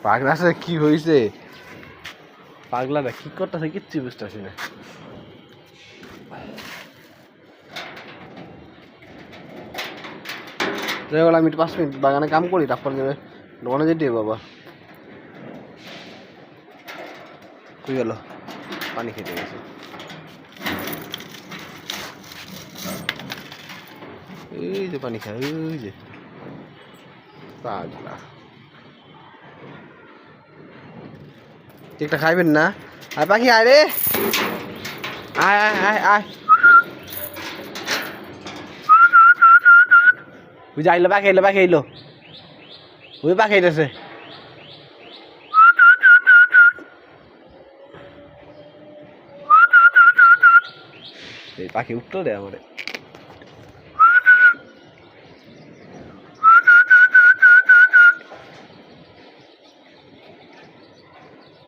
পাগলাটা কি হয়েছে? পাগলাটা কি করতেছে কিচ্ছু বুঝতেছি না। আমি 5 মিনিট বাগানে কাম করি, তারপর যাবে দোকানে যেতে বাবা। কই গেল? পানি খেতে গেছে। এই যে পানি খায়, ওই যে পাগলা। একটা খাইবেন না? আয় পাখি আয় রে, আয় আয় আয় আয়। ওই যে আইলো পাখি, এলো পাখি, এলো ওই পাখি আইতেছে। এই পাখি উঠলো রে আমারে।